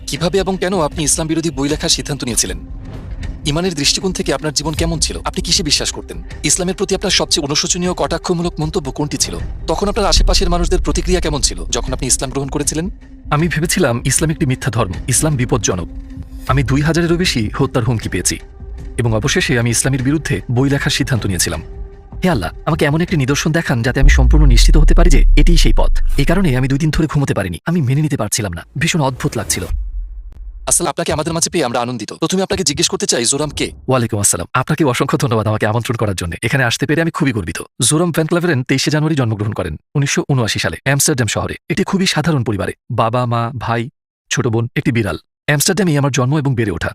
কিভাবে এবং কেন আপনি ইসলাম বিরোধী বই লেখার সিদ্ধান্ত নিয়েছিলেন? ইমানের দৃষ্টিকোণ থেকে আপনার জীবন কেমন ছিল? আপনি কিসে বিশ্বাস করতেন? ইসলামের প্রতি আপনার সবচেয়ে অনুশোচনীয় কটাক্ষমূলক মন্তব্য কোনটি ছিল? তখন আপনার আশেপাশের মানুষদের প্রতিক্রিয়া কেমন ছিল যখন আপনি ইসলাম গ্রহণ করেছিলেন? আমি ভেবেছিলাম ইসলাম একটি মিথ্যা ধর্ম, ইসলাম বিপজ্জনক। আমি 2000-এরও বেশি হত্যার হুমকি পেয়েছি এবং অবশেষে আমি ইসলামের বিরুদ্ধে বই লেখার সিদ্ধান্ত নিয়েছিলাম। হে আল্লাহ, আমাকে এমন একটি নিদর্শন দেখান যাতে আমি সম্পূর্ণ নিশ্চিত হতে পারি যে এটিই সেই পথ। এই কারণে আমি 2 দিন ধরে ঘুমোতে পারিনি। আমি মেনে নিতে পারছিলাম না, ভীষণ অদ্ভুত লাগছিল। আসলে আপনাকে আমাদের মাঝে পেয়ে আমরা আনন্দিত। প্রথমে আপনাকে জিজ্ঞেস করতে চাই, জোরাম কে? ওয়ালাইকুম আসসালাম। আপনাকে অসংখ্য ধন্যবাদ আমাকে আমন্ত্রণ করার জন্য। এখানে আসতে পেরে আমি খুবই গর্বিত। জোরাম ভ্যান ক্লাভেরেন 23 জানুয়ারি জন্মগ্রহণ করেন 1979 সালে অ্যামস্টারডাম শহরে। এটি খুবই সাধারণ পরিবারে, বাবা মা ভাই ছোট বোন একটি বিড়াল। অ্যামস্টারডামে আমার জন্ম এবং বেড়ে ওঠা।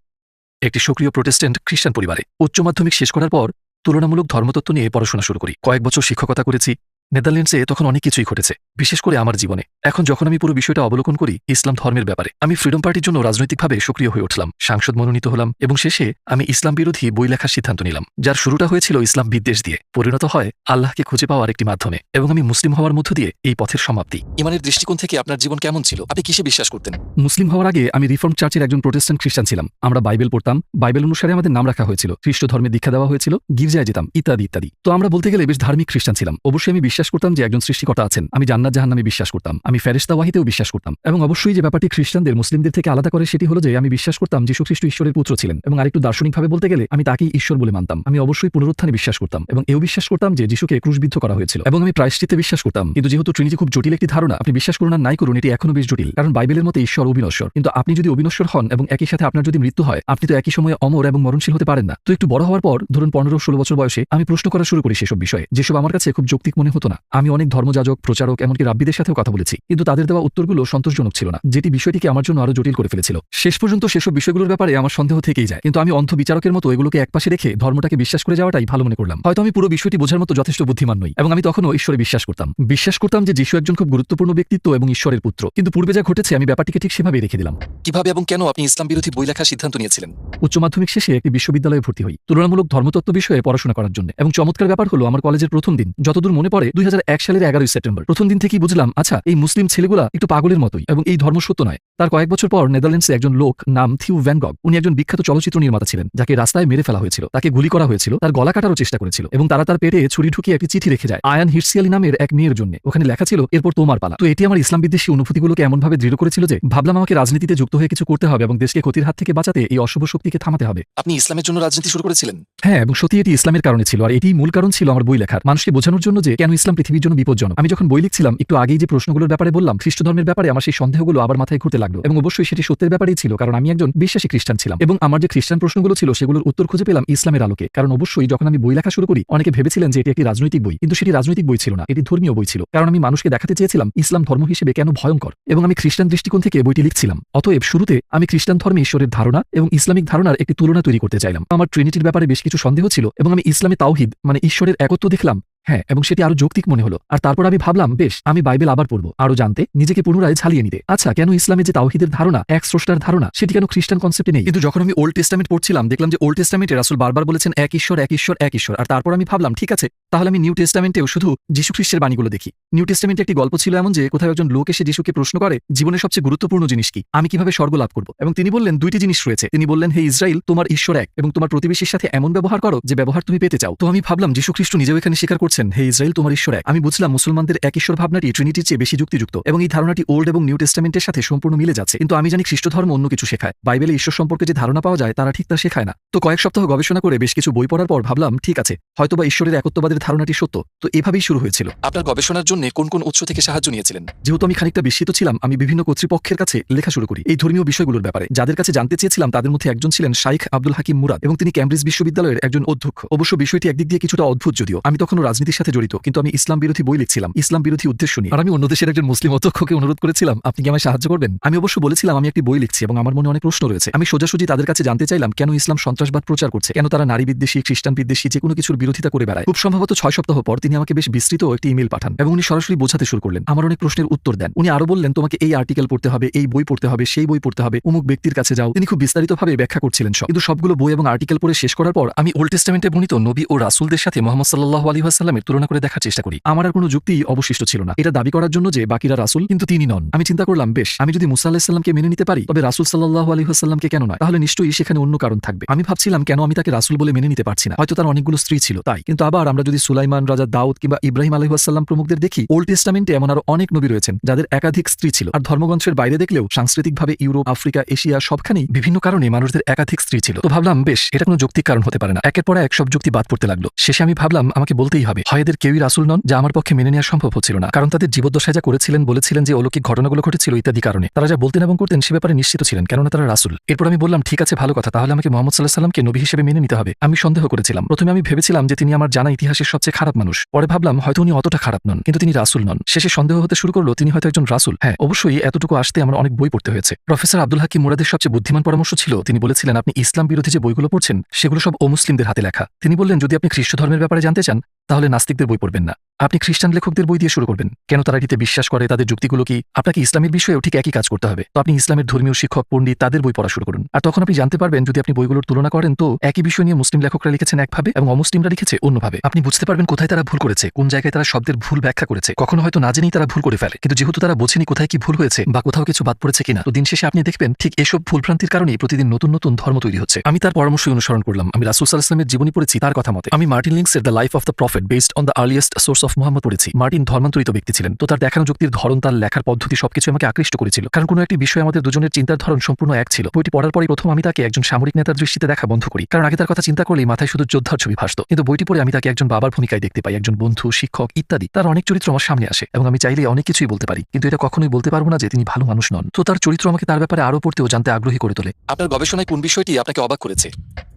একটি সক্রিয় প্রোটেস্ট্যান্ট খ্রিস্টান পরিবারে। উচ্চ মাধ্যমিক শেষ করার পর তুলনামূলক ধর্মতত্ত্ব নিয়ে পড়াশোনা শুরু করি। কয়েক বছর শিক্ষকতা করেছি। নেদারল্যান্ডসে তখন অনেক কিছুই ঘটেছে, বিশেষ করে আমার জীবনে। এখন যখন আমি পুরো বিষয়টা অবলোকন করি ইসলাম ধর্মের ব্যাপারে, আমি ফ্রিডম পার্টির জন্য রাজনৈতিকভাবে সক্রিয় হয়ে উঠলাম, সাংসদ মনোনীত হলাম এবং শেষে আমি ইসলাম বিরোধী বই লেখার সিদ্ধান্ত নিলাম, যার শুরুটা হয়েছিল ইসলাম বিদ্বেষ দিয়ে, পরিণত হয় আল্লাহকে খুঁজে পাওয়ার একটি মাধ্যমে এবং আমি মুসলিম হওয়ার মধ্য দিয়ে এই পথের সমাপ্তি। ইমানের দৃষ্টিকোণ থেকে আপনার জীবন কেমন ছিল? আপনি কিসে বিশ্বাস করতেন? মুসলিম হওয়ার আগে আমি রিফর্ম চার্চের একজন প্রোটেস্ট্যান্ট খ্রিস্টান ছিলাম। আমরা বাইবেল পড়তাম, বাইবেল অনুসারে আমাদের নাম রাখা হয়েছিল, খ্রিস্ট ধর্মে দীক্ষা দেওয়া হয়েছিল, গির্জায় যেতাম ইত্যাদি ইত্যাদি। তো আমরা বলতে গেলে বেশ ধার্মিক খ্রিস্টান ছিলাম। অবশ্যই আমি বিশ্বাস করতাম যে একজন সৃষ্টিকর্তা আছেন। আমি জান্নাত জাহান্নামে বিশ্বাস করতাম। আমি ফেরেশতা ওয়াহিতেও বিশ্বাস করতাম। এবং অবশ্যই যে ব্যাপারটি খ্রিস্টানদের মুসলিমদের থেকে আলাদা করে সেটি হলো যে আমি বিশ্বাস করতাম যীশু খ্রিস্ট ঈশ্বরের পুত্র ছিলেন এবং আরেকটু দার্শনিকভাবে বলতে গেলে আমি তাকেই ঈশ্বর বলে মানতাম। আমি অবশ্যই পুনরুত্থানে বিশ্বাস করতাম এবং এও বিশ্বাস করতাম যে যীশুকে ক্রুশবিদ্ধ করা হয়েছিল এবং আমি প্রায়শ্চিত্তে বিশ্বাস করতাম। কিন্তু যেহেতু ট্রিনিটি খুব জটিল একটি ধারণা, আপনি বিশ্বাস করুন আর নাই করুন, এটি এখনো বেশ জটিল। কারণ বাইবেলের মতে ঈশ্বর অবিনশ্বর, কিন্তু আপনি যদি অবিনশ্বর হন এবং একই সাথে আপনার যদি মৃত্যু হয়, আপনি তো একই সময়ে অমর এবং মরণশীল হতে পারেন না। তো একটু বড় হওয়ার পর, ধরুন 15-16 বছর বয়সে, আমি প্রশ্ন করা শুরু করি সেসব বিষয়ে, যেসব আমার কাছে খুব যৌক্তিক মনে হতো না। আমি অনেক ধর্মযাজক, প্রচারক, এমনকি রাব্বিদের সাথেও কথা বলেছি, কিন্তু তাদের দেওয়া উত্তরগুলো সন্তোষজনক ছিল না, যেটি বিষয়টিকে আমার জন্য আরো জটিল করে ফেলেছিল। শেষ পর্যন্ত সেসব বিষয়গুলোর ব্যাপারে আমার সন্দেহ থেকেই যায়, কিন্তু আমি অন্ধ বিচারকের মতো এগুলোকে একপাশে রেখে ধর্মটাকে বিশ্বাস করে যাওয়াটাই ভালো মনে করলাম। হয়তো আমি পুরো বিষয়টি বোঝার মতো যথেষ্ট বুদ্ধিমান নই এবং আমি তখনও ঈশ্বরে বিশ্বাস করতাম যে যীশু একজন খুব গুরুত্বপূর্ণ ব্যক্তিত্ব এবং ঈশ্বরের পুত্র। কিন্তু পূর্বে যা ঘটেছে আমি ব্যাপারটিকে ঠিক সেভাবেই রেখে দিলাম। কিভাবে এবং কেন আপনি ইসলাম বিরোধী বই লেখার সিদ্ধান্ত নিয়েছিলেন? উচ্চ মাধ্যমিক শেষে একটি বিশ্ববিদ্যালয়ে ভর্তি হই তুলনামূলক ধর্মতত্ত্ব বিষয়ে পড়াশোনা করার জন্য। এবং চমৎকার ব্যাপার হলো, আমার কলেজের প্রথম দিন, যতদূর মনে পড়ে 2001 সালের 11 সেপ্টেম্বর। প্রথম দিন থেকেই বুঝলাম, আচ্ছা, এই মুসলিম ছেলেগুলা একটু পাগলের মতোই এবং এই ধর্ম সত্য নয়। তার কয়েক বছর পর নেদারল্যান্ডসে একজন লোক নাম থিউ ভ্যান গগ, উনি একজন বিখ্যাত চলচ্চিত্র নির্মাতা ছিলেন, যাকে রাস্তায় মেরে ফেলা হয়েছিল, তাকে গুলি করা হয়েছিল, তার গলা কাটারও চেষ্টা করেছিল এবং তারা তার পেটে ছুরি ঢুকিয়ে একটি চিঠি রেখে যায় আয়ান হিটসিয়ালি নামের এক মেয়ের জন্য। ওখানে লেখা ছিল, এরপর তোমার পালা। তো এটি আমার ইসলাম বিদ্বেষী অনুভূতিগুলোকে এমনভাবে দৃঢ় করেছিল যে ভাবলাম আমাকে রাজনীতিতে যুক্ত হয়ে কিছু করতে হবে এবং দেশকে ক্ষতির হাত থেকে বাঁচাতে এই অশুভ শক্তিকে থামাতে হবে। আপনি ইসলামের জন্য রাজনীতি শুরু করেছিলেন? হ্যাঁ, এবং সত্যি এটি ইসলামের কারণে ছিল, আর এটিই মূল কারণ ছিল আমার বই লেখার, মানুষকে বোঝানোর জন্য যে কেন ইসলাম পৃথিবীর জন্য বিপজ্জনক। আমি যখন বই লিখছিলাম, একটু আগেই যে প্রশ্নগুলোর ব্যাপারে বললাম, খ্রিস্ট ধর্মের ব্যাপারে আমার সেই সন্দেহগুলো আবার মাথায় ঘুরতে লাগলো এবং অবশ্যই সেটি সত্যের ব্যাপারেই ছিল, কারণ আমি একজন বিশ্বাসী খ্রিস্টান ছিলাম এবং আমার যে খ্রিস্টান প্রশ্নগুলো ছিল সেগুলোর উত্তর খুঁজে পেলাম ইসলামের আলোকে। কারণ অবশ্যই যখন আমি বই লেখা শুরু করি, অনেকে ভেবেছিলেন যে এটি একটি রাজনৈতিক বই, কিন্তু সেটি রাজনৈতিক বই ছিল না, এটি ধর্মীয় বই ছিল। কারণ আমি মানুষকে দেখাতে চেয়েছিলাম ইসলাম ধর্ম হিসেবে কেন ভয়ঙ্কর, এবং আমি খ্রিস্টান দৃষ্টিকোণ থেকে বইটি লিখছিলাম। অতএব শুরুতে আমি খ্রিস্টান ধর্মে ঈশ্বরের ধারণা এবং ইসলামিক ধারণার একটি তুলনা তৈরি করতে চাইলাম। আমার ট্রিনিটির ব্যাপারে বেশ কিছু সন্দেহ ছিল এবং আমি ইসলামে তাওহিদ মানে ঈশ্বরের একত্ব দেখলাম, হ্যাঁ, এবং সেটি আরো যৌক্তিক মনে হলো। আর তারপর আমি ভাবলাম, বেশ, আমি বাইবেল আবার পড়বো, আরো জানতে, নিজেকে পুনরায় ঝালিয়ে নিতে। আচ্ছা, কেন ইসলামে যে তাওহিদের ধারণা, এক স্রষ্টার ধারণা, সেটি কেন খ্রিস্টান কনসেপ্টে নেই? কিন্তু যখন আমি ওল্ড টেস্টামেন্ট পড়ছিলাম, দেখলাম যে ওল্ড টেস্টামেন্টে রাসূল বারবার বলেছেন এক ঈশ্বর, এক ঈশ্বর, এক ঈশ্বর। আর তারপর আমি ভাবলাম, ঠিক আছে, তাহলে আমি নিউ টেস্টামেন্টেও শুধু যীশু খ্রিস্টের বাণীগুলো দেখি। নিউ টেস্টামেন্টে একটি গল্প ছিল এমন যে কোথাও একজন লোক এসে যীশুকে প্রশ্ন করে, জীবনের সবচেয়ে গুরুত্বপূর্ণ জিনিস কি, আমি কিভাবে স্বর্গ লাভ করব? এবং তিনি বললেন, 2টি জিনিস রয়েছে। তিনি বললেন, হে ইসরায়েল, তোমার ঈশ্বর এক এবং তোমার প্রতিবেশীর সাথে এমন ব্যবহার করো যে ব্যবহার তুমি পেতে চাও। তো আমি ভাবলাম, যীশু খ্রিস্ট নিজেও এখানে স্বীকার করছেন, হে ইসরায়েল, তোমার ঈশ্বর এক। আমি বুঝলাম মুসলমানদের এক ঈশ্বর ভাবনাটি ট্রিনিটির চেয়ে বেশি যুক্তিযুক্ত এবং এই ধারণাটি ওল্ড এবং নিউ টেস্টামেন্টের সাথে সম্পূর্ণ মিলে যাচ্ছে। কিন্তু আমি জানি খ্রিস্ট ধর্ম অন্য কিছু শেখায়, বাইবেলে ঈশ্বর সম্পর্কে যে ধারণা পাওয়া যায় তারা ঠিক তা শেখায় না। তো কয়েক সপ্তাহ গবেষণা করে বেশ কিছু বই পড়ার পর ভাবলাম, ঠিক আছে, হয়তোবা ঈশ্বরের একত্ববাদের ধারণাটি সত্য। তো এভাবেই শুরু হয়েছিল। আপনার গবেষণার জন্য কোন কোন উৎস থেকে সাহায্য নিয়েছিলেন? যেহেতু আমি খানিকটা বিস্মিত ছিলাম, আমি বিভিন্ন কর্তৃপক্ষের কাছে লেখা শুরু করি এই ধর্মীয় বিষয়গুলোর ব্যাপারে। যাদের কাছে জানতে চেয়েছিলাম তাদের মধ্যে একজন ছিলেন শাইখ আব্দুল হাকিম মুরাদ এবং তিনি ক্যামব্রিজ বিশ্ববিদ্যালয়ের একজন অধ্যক্ষ। অবশ্য বিষয়টি একদিক দিয়ে কিছুটা অদ্ভুত, যদিও আমি তখনও রাজনীতির সাথে জড়িত, কিন্তু আমি ইসলাম বিরোধী বই লিখছিলাম, ইসলাম বিরোধী উদ্দেশ্য নিয়ে। আর আমি অন্য দেশের একজন মুসলিম অধ্যক্ষকে অনুরোধ করেছিলাম, আপনি কি আমায় সাহায্য করবেন? আমি অবশ্য বলেছিলাম আমি একটি বই লিখছি এবং আমার মনে অনেক প্রশ্ন রয়েছে। আমি সোজাসুজি তাদের কাছে জানতে চাইলাম কেন ইসলাম সন্ত্রাসবাদ প্রচার করছে, কেন তারা নারী বিদ্বেষী, খ্রিস্টান বিদ্বেষী যে কোনো কিছুর বিরোধিতা করে বেড়ায়। খুব সম্ভবত 6 সপ্তাহ পর তিনি আমাকে বেশ বিস্তৃত একটি ইমেল পাঠান এবং উনি সরাসরি বোঝাতে শুরু করলেন, আমার অনেক প্রশ্নের উত্তর দেন। উনি আরো বললেন, তোমাকে এই আর্টিকেল পড়তে হবে, এই বই পড়তে হবে, সেই বই পড়তে হবে, অমুক ব্যক্তির কাছে যাও। তিনি খুব বিস্তারিতভাবে ব্যাখ্যা করছিলেন সব। কিন্তু সবগুলো বই এবং আর্টিকেল পড়ে শেষ করার পর আমি ওল্ড টেস্টামেন্টে বর্ণিত নবী ও রাসূলদের সাথে মুহাম্মদ সাল্লাল্লাহু আলাইহি ওয়াসাল্লামের সাল্লামের তুলনা করে দেখার চেষ্টা করি। আমার আর কোনো যুক্তি অবশিষ্ট ছিল না এটা দাবি করার জন্য যে বাকিরা রাসূল কিন্তু তিনি নন। আমি চিন্তা করলাম, বেশ, আমি যদি মুসা আলাইহিস সালামকে মেনে নিতে পারি তবে রাসূল সাল্লাল্লাহু আলাইহি ওয়াসাল্লামকে কেন নয়? তাহলে নিশ্চয়ই সেখানে অন্য কারণ থাকবে। আমি ভাবছিলাম কেন আমি তাকে রাসূল বলে মেনে নিতে পারছি না। হয়তো তার অনেকগুলো স্ত্রী ছিল তাই। কিন্তু আবার আমরা যদি সুলাইমান, রাজা দাউদ কিংবা ইব্রাহিম আলাইহিস সালাম প্রমুখদের দেখি, ওল্ড টেস্টামেন্টে এমন আরো অনেক নবী রয়েছেন যাদের একাধিক স্ত্রী ছিল। আর ধর্মগ্রন্থের বাইরে দেখলেও সাংস্কৃতিকভাবে ইউরোপ, আফ্রিকা, এশিয়া সবখানেই বিভিন্ন কারণে মানুষদের একাধিক স্ত্রী ছিল। তো ভাবলাম, বেশ, এটা কোনো যৌক্তিক কারণ হতে পারে না। একের পর এক সব যুক্তি বাদ পড়তে লাগলো। শেষে আমি ভাবলাম আমাকে বলতেই হবে, হয় এদের কেউই রাসূল নন, যা আমার পক্ষে মেনে নেওয়া সম্ভব হচ্ছিল না। কারণ তাদের জীবদ্দশায় যা করেছিলেন, বলেছিলেন যে অলৌকিক ঘটনাগুলো ঘটেছিল ইত্যাদি কারণে তারা যা বলতেন এবং করতেন সে ব্যাপারে নিশ্চিত ছিলেন, কেননা তারা রাসূল। এরপর আমি বললাম, ঠিক আছে, ভালো কথা, তাহলে আমাকে মুহাম্মদ সাল্লাল্লাহু আলাইহি ওয়াসাল্লামকে নবী হিসেবে মেনে নিতে হবে। আমি সন্দেহ করেছিলাম। প্রথমে আমি ভেবেছিলাম যে তিনি আমার জানা ইতিহাসের সবচেয়ে খারাপ মানুষ। পরে ভাবলাম হয়তো উনি অতটা খারাপ নন, কিন্তু তিনি রাসূল নন। শেষে সন্দেহ হতে শুরু করলো তিনি হয়তো একজন রাসূল। হ্যাঁ, অবশ্যই এতটুকু আসতে আমার অনেক বই পড়তে হয়েছে। প্রফেসর আব্দুল হাকিম মুরাদের সবচেয়ে বুদ্ধিমান পরামর্শ ছিল, তিনি বলেছিলেন, আপনি ইসলাম বিরোধী যে বইগুলো পড়ছেন সেগুলো সব অমুসলিমদের হাতে লেখা। তিনি বললেন, যদি আপনি খ্রিস্ট ধর্মের ব্যাপারে জানতে চান তাহলে নাস্তিকদের বই পড়বেন না, আপনি খ্রিস্টান লেখকদের বই দিয়ে শুরু করবেন। কেন তারা এটিতে বিশ্বাস করে, তাদের যুক্তিগুলো কি? আপনাকে ইসলামের বিষয়েও ঠিক একই কাজ করতে হবে। তো আপনি ইসলামের ধর্মীয় শিক্ষক, পণ্ডিত, তাদের বই পড়া শুরু করুন। আর তখন আপনি জানতে পারবেন, যদি আপনি বইগুলোর তুলনা করেন তো একই বিষয় নিয়ে মুসলিম লেখকরা লিখেছেন একভাবে এবং অমুসলিমরা লিখেছে অন্যভাবে। আপনি বুঝতে পারবেন কোথায় তারা ভুল করেছে, কোন জায়গায় তারা শব্দের ভুল ব্যাখ্যা করেছে। কখনো হয়তো না জেনেই তারা ভুল করে ফেলে, কিন্তু যেহেতু তারা বোঝেনি কোথায় কি ভুল হয়েছে বা কোথাও কিছু বাদ পড়েছে কিনা, তো দিন শেষে আপনি দেখবেন ঠিক এসব ভুলভ্রান্তির কারণেই প্রতিদিন নতুন নতুন ধর্ম তৈরি হচ্ছে। আমি তার পরামর্শই অনুসরণ করলাম। আমি রাসূল সাল্লাল্লাহু আলাইহি ওয়াসাল্লামের জীবনী পড়েছি তার কথা মতে। আমি মার্টিন লিংসের the life of the prophet based on the earliest source of Muhammad পড়েছি। মার্টিন ধর্মান্তরিত ব্যক্তি ছিলেন, তো তার দেখানো যুক্তির ধরন, তার লেখার পদ্ধতি সবকিছু আমাকে আকৃষ্ট করেছিল। কারণ কোনো একটি বিষয়ে আমাদের দুজনের চিন্তার ধরন সম্পূর্ণ এক ছিল। বইটি পড়ার পরই প্রথম আমি তাকে একজন সামরিক নেতার দৃষ্টিতে দেখা বন্ধ করি, কারণ আগে তার কথা চিন্তা করলেই মাথায় শুধু যোদ্ধার ছবি ভাসত। কিন্তু বইটি পড়ে আমি তাকে একজন বাবার ভূমিকায় দেখতে পাই, একজন বন্ধু, শিক্ষক ইত্যাদি। তার অনেক চরিত্র আমার সামনে আসে এবং আমি চাইলে অনেক কিছুই বলতে পারি, কিন্তু এটা কখনোই বলতে পারবো না যে তিনি ভালো মানুষ নন। তো তার চরিত্র আমাকে তার ব্যাপারে আরো পড়তে ও জানতে আগ্রহী করে তোলে। আপনার গবেষণায় কোন বিষয়টি আপনাকে অবাক করেছে?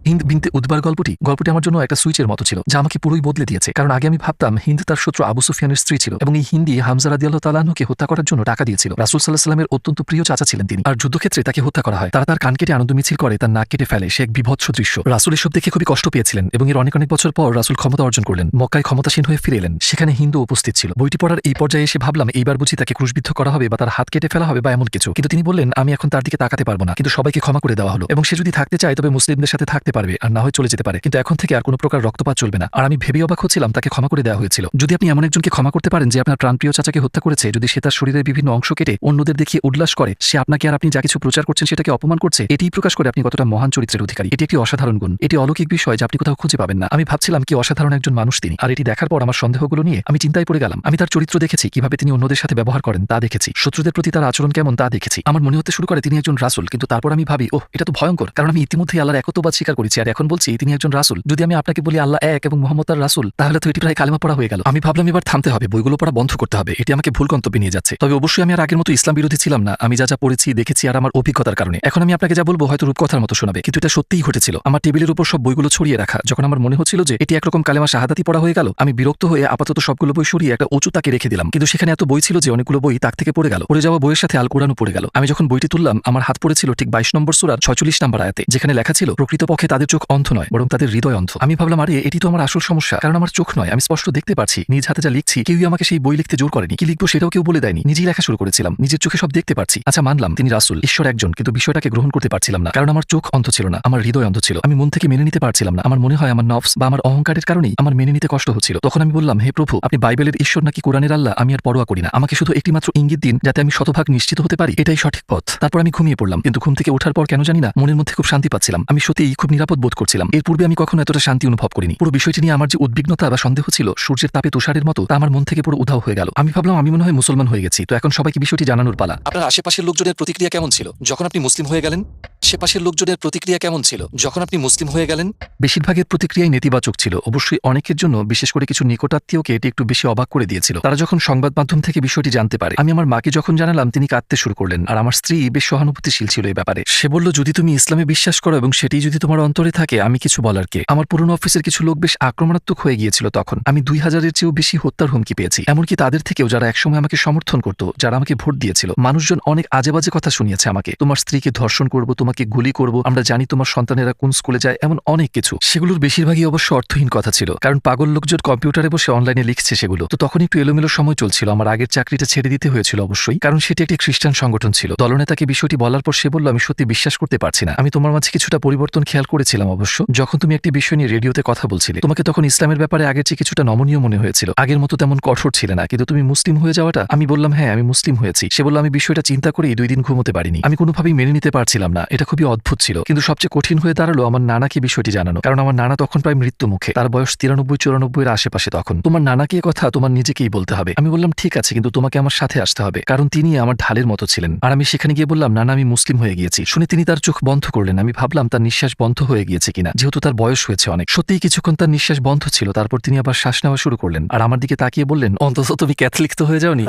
হিন্দ বিনতে উদবার গল্পটি আমার জন্য একটা সুইচের মতো ছিল, যা আমাকে পুরোই বদলে দিয়েছে। কারণ আগে আমি ভাবতাম হিন্দ তার শত্রু আবু সুফিয়ানের স্ত্রী ছিল এবং এই হিন্দি হামজা রাদিয়াল্লাহু তাআলা আনহুকে হত্যা করার জন্য টাকা দিয়েছিল। রাসূল সাল্লাল্লাহু আলাইহি ওয়াসাল্লামের অত্যন্ত প্রিয় চাচা ছিলেন তিনি, আর যুদ্ধক্ষেত্রে তাকে হত্যা করা হয়। তারা তার কান কেটে আনন্দ মিছিল করে, তার নাক কেটে ফেলে। সে এক বিভৎস দৃশ্য। রাসূল এসব দেখে খুবই কষ্ট পেয়েছিলেন এবং এর অনেক অনেক বছর পর রাসূল ক্ষমতা অর্জন করলেন, মক্কায় ক্ষমতাসীন হয়ে ফিরে এলেন। সেখানে হিন্দু উপস্থিত ছিল। বইটি পড়ার এই পর্যায়ে এসে ভাবলাম এইবার বুঝি তাকে ক্রুশবিদ্ধ করা হবে বা তার হাত কেটে ফেলা হবে বা এমন কিছু। কিন্তু তিনি বললেন, আমি এখন তার দিকে তাকাতে পারবো না, কিন্তু সবাইকে ক্ষমা করে দেওয়া হলো এবং সে যদি থাকতে চায় তবে মুসলিমদের সাথে থাকতে পারবে, আর না হয় চলে যেতে পারে, কিন্তু এখন থেকে আর কোনো প্রকার রক্তপাত চলবে না। আর আমি ভেবে অবাক হচ্ছিলাম তাকে ক্ষমা করে দেওয়া হয়েছিল। যদি আপনি এমন একজনকে ক্ষমা করতে পারেন যে আপনার প্রাণপ্রিয় চাচাকে হত্যা করেছে, যদি সে তার শরীরের বিভিন্ন অংশ কেটে অন্যদের দেখিয়ে উল্লাস করে, সে আপনাকে আর আপনি যা কিছু প্রচার করছেন সেটাকে অপমান করছে, এটিই প্রকাশ করে আপনি কতটা মহান চরিত্রের অধিকারী। এটি একটি অসাধারণ গুণ, এটি অলৌকিক বিষয় যা আপনি কোথাও খুঁজে পাবেন না। আমি ভাবছিলাম কি অসাধারণ একজন মানুষ তিনি। আর এটি দেখার পর আমার সন্দেহগুলো নিয়ে আমি চিন্তায় পড়ে গেলাম। আমি তার চরিত্র দেখেছি, কিভাবে তিনি অন্যদের সাথে ব্যবহার করেন তা দেখেছি, শত্রুদের প্রতি তার আচরণ কেমন তা দেখেছি। আমার মনে হতে শুরু করে তিনি একজন রাসূল, কিন্তু তারপর আমি ভাবি, ওহ, এটা তো ভয়ঙ্কর, কারণ আমি ইতিমধ্যেই আল্লাহর একত্ববাদ স্বীকার করেছি আর এখন বলছি তিনি একজন রাসূল। যদি আমি আপনাকে বলি আল্লাহ এক এবং মুহাম্মদ তার রাসূল, তাহলে তো এটি প্রায় কালেমা পড়া হয়ে গেল। আমি ভাবলাম এবার থামতে হবে, বইগুলো পড়া বন্ধ করতে হবে। এটি আমাকে ভুল গন্তব্যে নিয়ে যাচ্ছে। তবে অবশ্যই আমি আর আগের মতো ইসলাম বিরোধী ছিলাম না। আমি যা যা পড়েছি, দেখেছি আর আমার অভিজ্ঞতার কারণে এখন আমি আপনাকে যা বলবো হয়তো রূপকথার মতো শোনাবে, কিন্তু এটা সত্যিই ঘটেছিল। আমার টেবিলের উপর সব বইগুলো ছড়িয়ে রাখা। যখন আমার মনে হচ্ছিল যে এটি একরকম কালেমা শাহাদাতি পড়া হয়ে গেল, আমি বিরক্ত হয়ে আপাতত সবগুলো বই সরিয়ে একটা উঁচু তাকে রেখে দিলাম। কিন্তু সেখানে এত বই ছিল যে অনেকগুলো বই তাক থেকে পড়ে গেল। পড়ে যাওয়া বইয়ের সাথে আল কোরআনও পড়ে গেল। আমি যখন বইটি তুললাম, আমার হাত পড়েছিল ঠিক 22 নম্বর সূরার 46 নম্বর আয়াতে, যেখানে লেখা ছিল, প্রকৃতপক্ষে তাদের চোখ অন্ধ নয় বরং তাদের হৃদয় অন্ধ। আমি ভাবলাম, আরে এটি তো আমার আসল সমস্যা, কারণ আমার চোখ নয়, আমি স্পষ্ট দেখতে পারছি। নিজ হাতে যা লিখছি, কেউই আমাকে সেই বই লিখতে জোর করেনি। কি লিখবো সেটাও কেউ বলে দেয়নি, নিজেই লেখা শুরু করেছিলাম। নিজের চোখে সব দেখতে পারছি। আচ্ছা, মানলাম তিনি রাসূল, ঈশ্বর একজন, কিন্তু বিষয়টাকে গ্রহণ করতে পারছিলাম না, কারণ আমার চোখ অন্ধ ছিল না, আমার হৃদয় অন্ধ ছিল। আমি মন থেকে মেনে নিতে পারছিলাম না। আমার মনে হয় আমার নফস বা আমার অহংকারের কারণেই আমার মেনে নিতে কষ্ট হচ্ছিল। তখন আমি বললাম, হে প্রভু, আপনি বাইবেলের ঈশ্বর নাকি কোরআনের আল্লাহ আমি আর পরোয়া করি না, আমাকে শুধু একটি মাত্র ইঙ্গিত দিন যাতে আমি শতভাগ নিশ্চিত হতে পারি এটাই সঠিক পথ। তারপর আমি ঘুমিয়ে পড়লাম, কিন্তু ঘুম থেকে ওঠার পর কেন জানি না মনের মধ্যে খুব শান্তি পাচ্ছিলাম। আমি সত্যিই খুব নিরাপদ বোধ করছিলাম। এর পূর্বে আমি কখনো এতটা শান্তি অনুভব করিনি। পুরো বিষয়টি নিয়ে আমার যে উদ্বিগ্নতা বা সন্দেহ ছিল সূর্যের তাপে তুষারের মতো, তা আমার মন থেকে পুরো উধাও হয়ে গেল। আমি ভাবলাম আমি মনে হয় মুসলমান হয়ে গেছি, তো এখন সবাইকে বিষয়টি জানানোর পালা। আপনার আশেপাশের লোকজনের প্রতিক্রিয়া কেমন ছিল যখন আপনি মুসলিম হয়ে গেলেন? আশেপাশের লোকজনের প্রতিক্রিয়া কেমন ছিল যখন আপনি মুসলিম হয়ে গেলেন? বেশিরভাগের প্রতিক্রিয়াই নেতিবাচক ছিল। অবশ্যই অনেকের জন্য, বিশেষ করে কিছু নিকটাত্মীয়কে এটি একটু বেশি অবাক করে দিয়েছিল। তারা যখন সংবাদ মাধ্যম থেকে বিষয়টি জানতে পারে, আমি আমার মাকে যখন জানালাম, তিনি কাঁদতে শুরু করলেন। আর আমার স্ত্রী বেশ সহানুভূতিশীল ছিল এই ব্যাপারে। সে বলল, যদি তুমি ইসলামে বিশ্বাস করো এবং সেটি যদি তোমার অন্তরে থাকে, আমি কিছু বলার কে। আমার পুরনো অফিসের কিছু লোক বেশ আক্রমণাত্মক হয়ে গিয়েছিল তখন। আমি 2000-এর চেয়েও বেশি হত্যার হুমকি পেয়েছি, এমনকি তাদের থেকেও যারা একসময় আমাকে সমর্থন করত, যারা আমাকে ভোট দিয়েছিল। মানুষজন অনেক আজে বাজে কথা শুনিয়েছে আমাকে। তোমার স্ত্রীকে ধর্ষণ করবো, তোমার তোমাকে গুলি করব, আমরা জানি তোমার সন্তানেরা কোন স্কুলে যায়, এমন অনেক কিছু। সেগুলোর বেশিরভাগই অবশ্য অর্থহীন কথা ছিল, কারণ পাগল লোকজন কম্পিউটারে বসে অনলাইনে লিখছে সেগুলো। তো তখন একটু এলোমেলো সময় চলছিল। আমার আগের চাকরিটা ছেড়ে দিতে হয়েছিল অবশ্যই, কারণ সেটি একটি খ্রিস্টান সংগঠন ছিল। দলনেতাকে বিষয়টি বলার পর সে বলল, আমি সত্যি বিশ্বাস করতে পারছি না। আমি তোমার মাঝে কিছুটা পরিবর্তন খেয়াল করেছিলাম অবশ্য, যখন তুমি একটি বিষয় নিয়ে রেডিওতে কথা বলছিলে। তোমাকে তখন ইসলামের ব্যাপারে আগের চেয়ে কিছুটা নমনীয় মনে হয়েছিল, আগের মতো তেমন কঠোর ছিল না। কিন্তু তুমি মুসলিম হয়ে যাওয়াটা, আমি বললাম হ্যাঁ আমি মুসলিম হয়েছি। সে বলল, আমি বিষয়টা চিন্তা করেই 2 দিন ঘুমোতে পারিনি। আমি কোনোভাবেই মেনে নিতে পারছিলাম না, এটা খুবই অদ্ভুত ছিল। কিন্তু সবচেয়ে কঠিন হয়ে দাঁড়ালো আমার নানাকে বিষয়টি জানানো, কারণ আমার নানা তখন প্রায় মৃত্যু মুখে। তার বয়স 93-94 এর আশেপাশে তখন। তোমার নানাকে এ কথা তোমার নিজেকেই বলতে হবে। আমি বললাম ঠিক আছে, কিন্তু তোমাকে আমার সাথে আসতে হবে, কারণ তিনি আমার ঢালের মতো ছিলেন। আর আমি সেখানে গিয়ে বললাম, নানা আমি মুসলিম হয়ে গিয়েছি। শুনে তিনি তার চোখ বন্ধ করলেন। আমি ভাবলাম তার নিঃশ্বাস বন্ধ হয়ে গিয়েছে কিনা, যেহেতু তার বয়স হয়েছে অনেক। সত্যিই কিছুক্ষণ তার নিঃশ্বাস বন্ধ ছিল, তারপর তিনি আবার শ্বাস নেওয়া শুরু করলেন আর আমার দিকে তাকিয়ে বললেন, অন্তত তুমি ক্যাথলিক তো হয়ে যাওনি।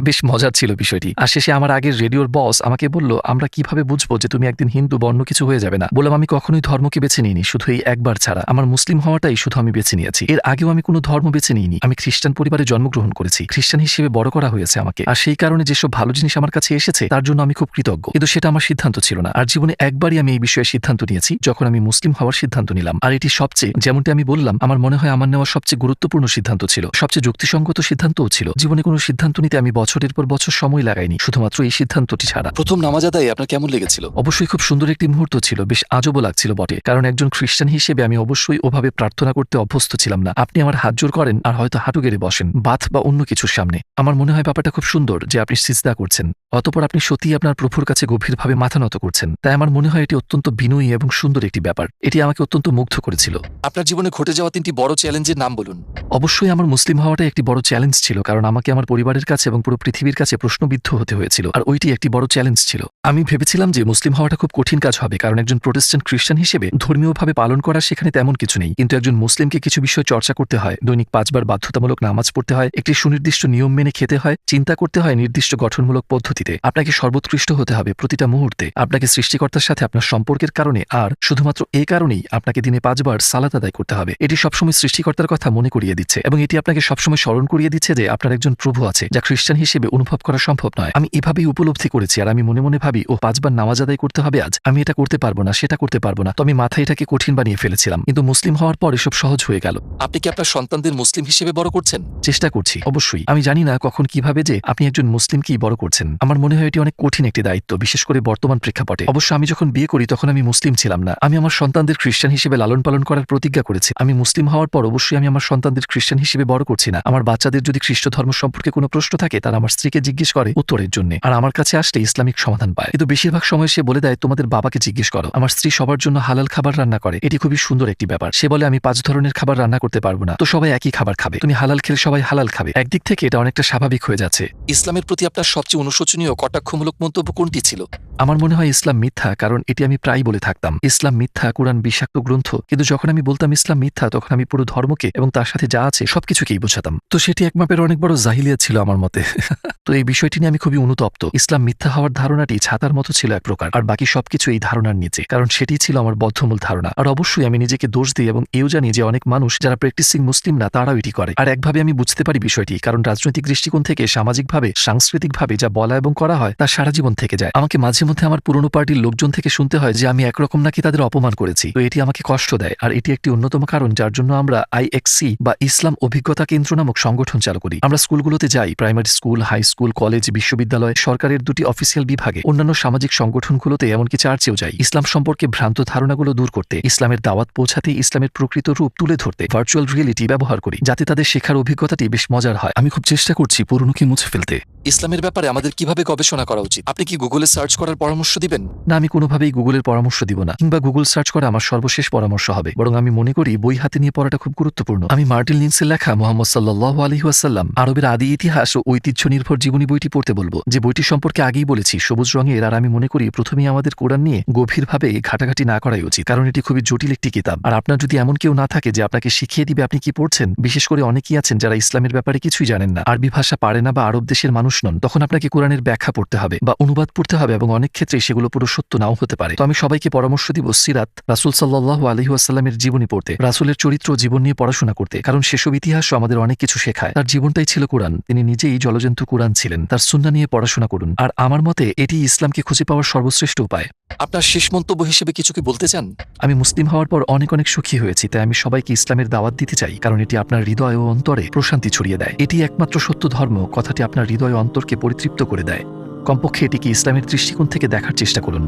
বেশ মজার ছিল বিষয়টি। আর শেষে আমার আগের রেডিওর বস আমাকে বলল, আমরা কিভাবে বুঝবো যে তুমি একদিন হিন্দু বা অন্য কিছু হয়ে যাবে না? বললাম, আমি কখনোই ধর্মকে বেছে নিইনি, শুধু এই একবার ছাড়া। আমার মুসলিম হওয়াটাই শুধু আমি বেছে নিয়েছি। এর আগেও আমি কোনো ধর্ম বেছে নিইনি। আমি খ্রিস্টান পরিবারে জন্মগ্রহণ করেছি, খ্রিস্টান হিসেবে বড় করা হয়েছে আমাকে। আর সেই কারণে যেসব ভালো জিনিস আমার কাছে এসেছে তার জন্য আমি খুব কৃতজ্ঞ। কিন্তু সেটা আমার সিদ্ধান্ত ছিল না। আর জীবনে একবারই আমি এই বিষয়ে সিদ্ধান্ত নিয়েছি, যখন আমি মুসলিম হওয়ার সিদ্ধান্ত নিলাম। আর এটি সবচেয়ে, যেমনটি আমি বললাম, আমার মনে হয় আমার নেওয়া সবচেয়ে গুরুত্বপূর্ণ সিদ্ধান্ত ছিল, সবচেয়ে যুক্তিসঙ্গত সিদ্ধান্তও ছিল। জীবনে কোনো সিদ্ধান্ত নিতে আমি বছরের পর বছর সময় লাগাইনি, শুধুমাত্র এই সিদ্ধান্তটি ছাড়া। প্রথম নামাজ আদায়ে আপনার কেমন লেগেছিল? অবশ্যই খুব সুন্দর একটি মুহূর্ত ছিল, বেশ আজবও লাগছিল বটে, কারণ একজন খ্রিস্টান হিসেবে আমি অবশ্যই ওভাবে প্রার্থনা করতে অভ্যস্ত ছিলাম না। আপনি আমার হাত জোর করেন আর হয়তো হাঁটু গেড়ে বসেন বাথ বা অন্য কিছুর সামনে। আমার মনে হয় ব্যাপারটা খুব সুন্দর যে আপনি সিজদা করছেন, অতঃপর আপনি সত্যিই আপনার প্রভুর কাছে গভীরভাবে মাথা নত করছেন। তাই আমার মনে হয় এটি অত্যন্ত বিনয়ী এবং সুন্দর একটি ব্যাপার। এটি আমাকে অত্যন্ত মুগ্ধ করেছিল। আপনার জীবনে ঘটে যাওয়া 3টি বড় চ্যালেঞ্জের নাম বলুন। অবশ্যই আমার মুসলিম হওয়াটা একটি বড় চ্যালেঞ্জ ছিল, কারণ আমাকে আমার পরিবারের কাছে এবং পুরো পৃথিবীর কাছে প্রশ্নবিদ্ধ হতে হয়েছিল, আর ওইটি একটি বড় চ্যালেঞ্জ ছিল। আমি ভেবেছিলাম যে মুসলিম হওয়াটা খুব কঠিন কাজ হবে, কারণ একজন প্রোটেস্ট্যান্ট খ্রিস্টান হিসেবে ধর্মীয়ভাবে পালন করা সেখানে তেমন কিছু নেই। কিন্তু একজন মুসলিমকে কিছু বিষয় চর্চা করতে হয়, দৈনিক 5 বার বাধ্যতামূলক নামাজ পড়তে হয়, একটি সুনির্দিষ্ট নিয়ম মেনে খেতে হয়, চিন্তা করতে হয় নির্দিষ্ট গঠনমূলক পদ্ধতিতে। আপনাকে সর্বোৎকৃষ্ট হতে হবে প্রতিটা মুহূর্তে, আপনাকে সৃষ্টিকর্তার সাথে আপনার সম্পর্কের কারণে, আর শুধুমাত্র এই কারণেই আপনাকে দিনে 5 বার সালাত আদায় করতে হবে। এটি সবসময় সৃষ্টিকর্তার কথা মনে করিয়ে দিচ্ছে, এবং এটি আপনাকে সবসময় স্মরণ করিয়ে দিচ্ছে যে আপনার একজন প্রভু আছে, যা খ্রিস্টান হিসেবে অনুভব করা সম্ভব নয়। আমি এভাবেই উপলব্ধি করেছি, আর আমি মনে মনে ভাবি, ও 5 বার নামাজ আদায় করতে হবে আজ, আমি এটা করতে পারবো না, সেটা করতে পারবো না। তো আমি মাথায় এটাকে কঠিন বানিয়ে ফেলেছিলাম, কিন্তু মুসলিম হওয়ার পর এসব সহজ হয়ে গেল। আপনি কি আপনার সন্তানদের মুসলিম হিসেবে বড় করছেন? চেষ্টা করছি অবশ্যই। আমি জানি না কখন কিভাবে যে আপনি একজন মুসলিমকেই বড় করছেন। আমার মনে হয় এটি অনেক কঠিন একটি দায়িত্ব, বিশেষ করে বর্তমান প্রেক্ষাপটে। অবশ্য আমি যখন বিয়ে করি তখন আমি মুসলিম ছিলাম না। আমি আমার সন্তানদের খ্রিস্টান হিসেবে লালন পালন করার প্রতিজ্ঞা করেছি। আমি মুসলিম হওয়ার পর অবশ্যই আমি আমার সন্তানদের খ্রিস্টান হিসেবে বড় করছি না। আমার বাচ্চাদের যদি খ্রিস্ট ধর্ম সম্পর্কে কোনো প্রশ্ন থাকে, তারা আমার স্ত্রীকে জিজ্ঞেস করে উত্তরের জন্য, আর আমার কাছে আসলে ইসলামিক সমাধান পায়। কিন্তু বেশিরভাগ সময় সে বলে দেয়, তোমাদের বাবাকে জিজ্ঞেস করো। আমার স্ত্রী সবার জন্য হালাল খাবার রান্না করে, এটি খুবই সুন্দর একটি ব্যাপার। সে বলে, আমি 5 ধরনের খাবার রান্না করতে পারবো না, তো সবাই একই খাবার খাবে, তুমি হালাল খেলে সবাই হালাল খাবে। একদিক থেকে এটা অনেকটা স্বাভাবিক হয়ে যাচ্ছে। ইসলামের প্রতি আপনার সবচেয়ে অনুশোচনীয় কটাক্ষমূলক মন্তব্য কোনটি ছিল? আমার মনে হয় ইসলাম মিথ্যা, কারণ এটি আমি প্রায়ই বলে থাকতাম, ইসলাম মিথ্যা, কোরআন বিষাক্ত গ্রন্থ। কিন্তু যখন আমি বলতাম ইসলাম মিথ্যা, তখন আমি পুরো ধর্মকে এবং তার সাথে যা আছে সবকিছুকেই বোঝাতাম। তো সেটি এক মাপের অনেক বড় জাহিলিয়া ছিল আমার মতে। তো এই বিষয়টি নিয়ে আমি খুবই অনুতপ্ত। ইসলাম মিথ্যা হওয়ার ধারণাটি ছাতার মতো ছিল এক প্রকার, আর বাকি সবকিছু এই ধারণার নিচে, কারণ সেটি ছিল আমার বদ্ধমূল ধারণা। আর অবশ্যই আমি নিজেকে দোষ দিই এবং এও জানি যে অনেক মানুষ যারা প্র্যাকটিসিং মুসলিম না, তারাও এটি করে। আর একভাবে আমি বুঝতে পারি বিষয়টি, কারণ রাজনৈতিক দৃষ্টিকোণ থেকে, সামাজিকভাবে, সাংস্কৃতিকভাবে যা বলা এবং করা হয় তা সারা জীবন থেকে যায়। আমাকে মাঝে মধ্যে আমার পুরনো পার্টির লোকজন থেকে শুনতে হয় যে আমি একরকম নাকি তাদের অপমান করেছি। তো এটি আমাকে কষ্ট দেয়, আর এটি একটি অন্যতম কারণ যার জন্য আমরা IXC বা ইসলাম অভিজ্ঞতা কেন্দ্র নামক সংগঠন চালু করি। আমরা স্কুলগুলোতে যাই, primary school, high school, college, বিশ্ববিদ্যালয়, সরকারের 2টি অফিসিয়াল বিভাগে, অন্যান্য সামাজিক সংগঠনগুলোতে, এমনকি চার্চেও যাই, ইসলাম সম্পর্কে ভ্রান্ত ধারণাগুলো দূর করতে, ইসলামের দাওয়াত পৌঁছাতে, ইসলামের প্রকৃত রূপ তুলে ধরতে ভার্চুয়াল রিয়েলিটি ব্যবহার করি, যাতে তাদের শেখার অভিজ্ঞতাটি বেশ মজার হয়। আমি খুব চেষ্টা করছি পুরনোকে মুছে ফেলতে। ইসলামের ব্যাপারে আমাদের কিভাবে গবেষণা করা উচিত? আপনি কি গুগলে সার্চ করার পরামর্শ দিবেন? না, আমি কোনোভাবেই গুগলের পরামর্শ দিব না, কিংবা গুগল সার্চ করা আমার সর্বশেষ পরামর্শ হবে। বরং আমি মনে করি বই হাতে নিয়ে পড়াটা খুব গুরুত্বপূর্ণ। আমি মার্টিন লিন্সের লেখা মুহাম্মদ সাল্লাল্লাহু আলাইহি ওয়াসাল্লাম আরবের আদি ইতিহাস ও ঐতিহ্য নির্ভর জীবনী বইটি পড়তে বলবো, যে বইটি সম্পর্কে আগেই বলেছি সবুজ রঙের। আর আমি মনে করি প্রথমেই আমাদের কোরআন নিয়ে গভীরভাবে ঘাটাঘাটি না করাই উচিত, কারণ এটি খুবই জটিল একটি কিতাব। আর আপনার যদি এমন কেউ না থাকে যে আপনাকে শিখিয়ে দিবে আপনি কি পড়ছেন, বিশেষ করে অনেকেই আছেন যারা ইসলামের ব্যাপারে কিছুই জানেন না, আরবি ভাষা পারে না বা আরব দেশের মানুষ নন, তখন আপনাকে কোরআনের ব্যাখ্যা পড়তে হবে বা অনুবাদ পড়তে হবে, এবং অনেক ক্ষেত্রে সেগুলো পুরো সত্য নাও হতে পারে। তো আমি সবাইকে পরামর্শ দিব সিরাত, রাসূল সাল্লাল্লাহু আলাইহি ওয়াসাল্লামের জীবনী পড়তে, রাসূলের চরিত্র জীবন নিয়ে পড়াশোনা করতে, কারণ সেসব ইতিহাসও আমাদের অনেক কিছু শেখায়। তার জীবনটাই ছিল কোরআন। তিনি নিজেই জলজন্ত জীবন্ত কোরআন ছিলেন, তার সুন্নাহ নিয়ে পড়াশোনা করুন। আর আমার মতে এটি ইসলামকে খুঁজে পাওয়ার সর্বশ্রেষ্ঠ উপায়। আপনার শেষ মন্তব্য হিসেবে কিছু কি বলতে চান? আমি মুসলিম হওয়ার পর অনেক অনেক সুখী হয়েছি, তাই আমি সবাইকে ইসলামের দাওয়াত দিতে চাই, কারণ এটি আপনার হৃদয় ও অন্তরে প্রশান্তি ছড়িয়ে দেয়। এটি একমাত্র সত্য ধর্ম, কথাটি আপনার হৃদয় ও অন্তরকে পরিতৃপ্ত করে দেয়। কমপক্ষে এটিকে ইসলামের দৃষ্টিকোণ থেকে দেখার চেষ্টা করুন।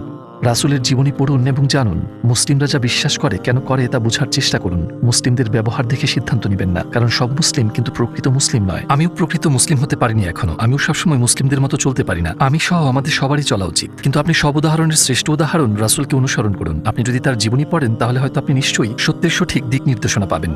রাসূলের জীবনী পড়ুন এবং জানুন। মুসলিমরা যা বিশ্বাস করে, কেন করে, তা বোঝার চেষ্টা করুন। মুসলিমদের ব্যবহার দেখে সিদ্ধান্ত নেবেন না, কারণ সব মুসলিম কিন্তু প্রকৃত মুসলিম নয়। আমিও প্রকৃত মুসলিম হতে পারিনি এখনো, আমিও সবসময় মুসলিমদের মতো চলতে পারি না। আমি সহ আমাদের সবারই চলা উচিত, কিন্তু আপনি সব উদাহরণের শ্রেষ্ঠ উদাহরণ রাসূলকে অনুসরণ করুন। আপনি যদি তার জীবনী পড়েন, তাহলে হয়তো আপনি নিশ্চয়ই সত্যের সঠিক দিক নির্দেশনা পাবেন।